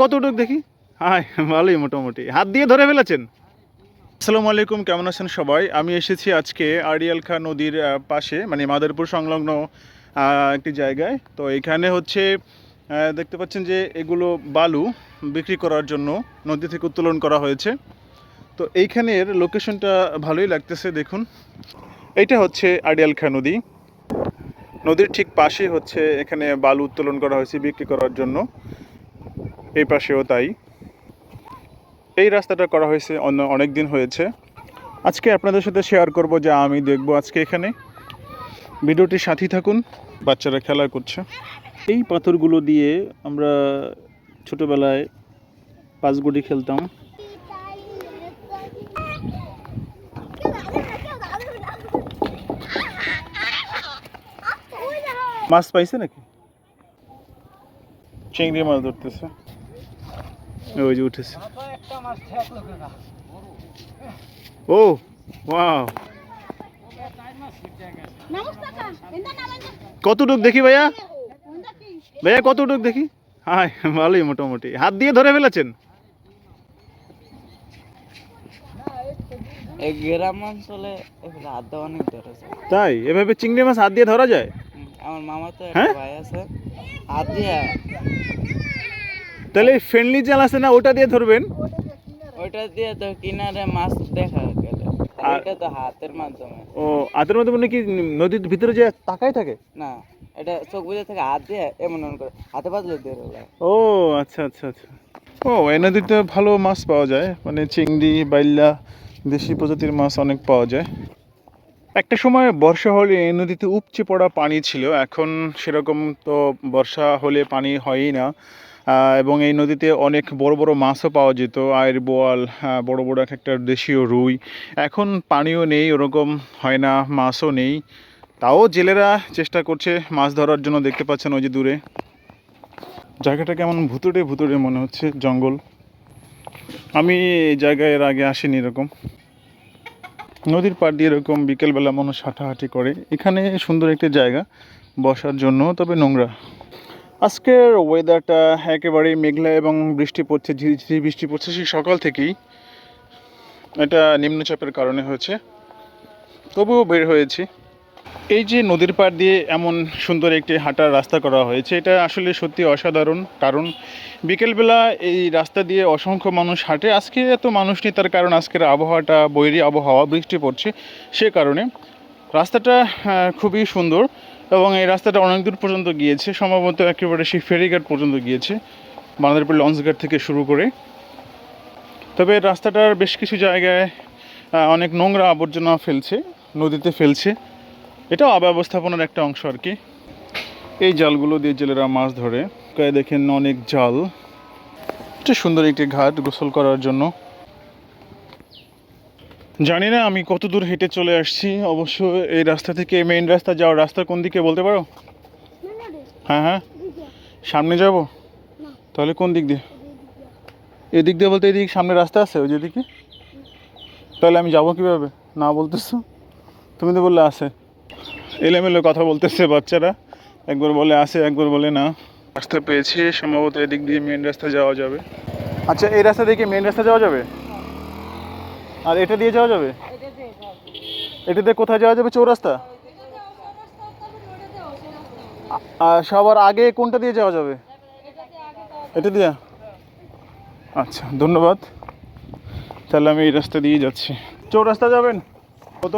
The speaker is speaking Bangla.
কতটুক দেখি? হাই, ভালোই মোটামুটি। হাত দিয়ে ধরে ফেলেছেন? আসসালামু আলাইকুম, কেমন আছেন সবাই? আমি এসেছি আজকে আড়িয়াল খাঁ নদীর পাশে, মানে মাদারীপুর সংলগ্ন একটি জায়গায়। তো এখানে হচ্ছে দেখতে পাচ্ছেন যে এগুলো বালু বিক্রি করার জন্য নদী থেকে উত্তোলন করা হয়েছে। তো এইখানের লোকেশনটা ভালোই লাগতেছে, দেখুন। এইটা হচ্ছে আড়িয়াল খাঁ নদী। নদীর ঠিক পাশে হচ্ছে এখানে বালু উত্তোলন করা হয়েছে বিক্রি করার জন্য। এই পাশেও তাই। এই রাস্তাটা করা হয়েছে অনেক দিন হয়েছে। আজকে আপনাদের সাথে শেয়ার করব যা আমি দেখব আজকে এখানে। ভিডিওটির সাথেই থাকুন। বাচ্চারা খেলা করছে। এই পাথরগুলো দিয়ে আমরা ছোটবেলায় পাঁচগুড়ি খেলতাম। মাছ পাইছে নাকি? চিংড়ি মাছ ধরতেছে, ওই যে উঠেছে। ও ওয়াও, কতটুক দেখি ভাইয়া? ভাইয়া কতটুক দেখি? হাই, ভালোই মোটামুটি। হাত দিয়ে ধরে ফেলেছেন? গ্রাম অঞ্চলে হাত দেওয়া অনেক ধরা যায়। তাই? এভাবে চিংড়ি মাছ হাত দিয়ে ধরা যায়? আমার মামা তো একটা হ্যাঁ? ভাই আছে, হাত দিয়ে। তাহলে ফ্রেন্ডলি জাল আছে না, ওটা দিয়ে ধরবেন? ওইটা দিয়ে তো কিনারে মাছ দেখা গেলে, এটা তো হাতের মাধ্যমে। ও, হাতের মধ্যে মানে কি নদীর ভিতরে যে তাকাই থাকে? না, এটা চোখ বুঝে থেকে হাত দিয়ে এমন করে হাতে বাজলে দিয়ে দেবে। ও আচ্ছা আচ্ছা আচ্ছা। ও, এই নদীতে ভালো মাছ পাওয়া যায়, মানে চিংড়ি, বাইল্লা, দেশি প্রজাতির মাছ অনেক পাওয়া যায়। একটা সময় বর্ষা হলে এই নদীতে উপচে পড়া পানি ছিল, এখন সেরকম তো বর্ষা হলে পানি হয়ই না। এবং এই নদীতে অনেক বড় বড় মাছও পাওয়া যেত, আয়ের বোয়াল, বড় বড় এক একটা দেশীয় রুই। এখন পানিও নেই, ওরকম হয় না, মাছও নেই। তাও জেলেরা চেষ্টা করছে মাছ ধরার জন্য। দেখতে পাচ্ছেন ওই যে দূরে জায়গাটা কেমন ভুতুড়ে ভুতুড়ে মনে হচ্ছে, জঙ্গল। আমি এই জায়গায় এর আগে আসিনি এরকম। নদীর পাড় দিয়ে এরকম বিকেলবেলা মানুষ হাঁটাহাঁটি করে। এখানে সুন্দর একটি জায়গা বসার জন্য, তবে নোংরা। আজকের ওয়েদারটা একেবারেই মেঘলা এবং বৃষ্টি পড়ছে, ঝিরিঝিরি বৃষ্টি পড়ছে সেই সকাল থেকেই। এটা নিম্নচাপের কারণে হয়েছে, তবুও বের হয়েছি। এই যে নদীর পাড় দিয়ে এমন সুন্দর একটি হাঁটার রাস্তা করা হয়েছে, এটা আসলে সত্যি অসাধারণ। কারণ বিকেলবেলা এই রাস্তা দিয়ে অসংখ্য মানুষ হাঁটে। আজকে এত মানুষ নেই, তার কারণ আজকের আবহাওয়াটা বৈরী আবহাওয়া, বৃষ্টি পড়ছে, সে কারণে। রাস্তাটা খুবই সুন্দর এবং এই রাস্তাটা অনেক দূর পর্যন্ত গিয়েছে, সম্ভবত একেবারে সেই ফেরিঘাট পর্যন্ত গিয়েছে, বান্দরপুর লঞ্চঘাট থেকে শুরু করে। তবে রাস্তাটার বেশ কিছু জায়গায় অনেক নোংরা আবর্জনা ফেলছে, নদীতে ফেলছে। এটাও অব্যবস্থাপনার একটা অংশ আর কি। এই জালগুলো দিয়ে জেলেরা মাছ ধরে। দেখেন অনেক জাল। এটা সুন্দর একটি ঘাট গোসল করার জন্য। জানি না আমি কত দূর হেঁটে চলে আসছি। অবশ্য এই রাস্তা থেকে মেইন রাস্তা যাওয়ার রাস্তা কোন দিকে বলতে পারো? হ্যাঁ হ্যাঁ, সামনে যাব। তাহলে কোন দিক দিয়ে? এদিক দিয়ে বলতে এদিকে সামনে রাস্তা আছে ওই যেদিকে? তাহলে আমি যাব কীভাবে? না বলতেছো, তুমি তো বললে আছে। এলোমেলো কথা বলতেছে বাচ্চারা, একবার বলে আসে, একবার বলে না। রাস্তা পেয়েছি, সম্ভবত এদিক দিয়ে মেন রাস্তা যাওয়া যাবে। আচ্ছা, এই রাস্তা দিয়ে কি মেন রাস্তা যাওয়া যাবে? আর এটা দিয়ে যাওয়া যাবে? এটা দিয়ে কোথায় যাওয়া যাবে? চৌরাস্তা? আর সবার আগে কোনটা দিয়ে যাওয়া যাবে? এটা দিয়ে? আচ্ছা, ধন্যবাদ। তাহলে আমি এই রাস্তা দিয়ে যাচ্ছি। চৌরাস্তা যাবেন? কত?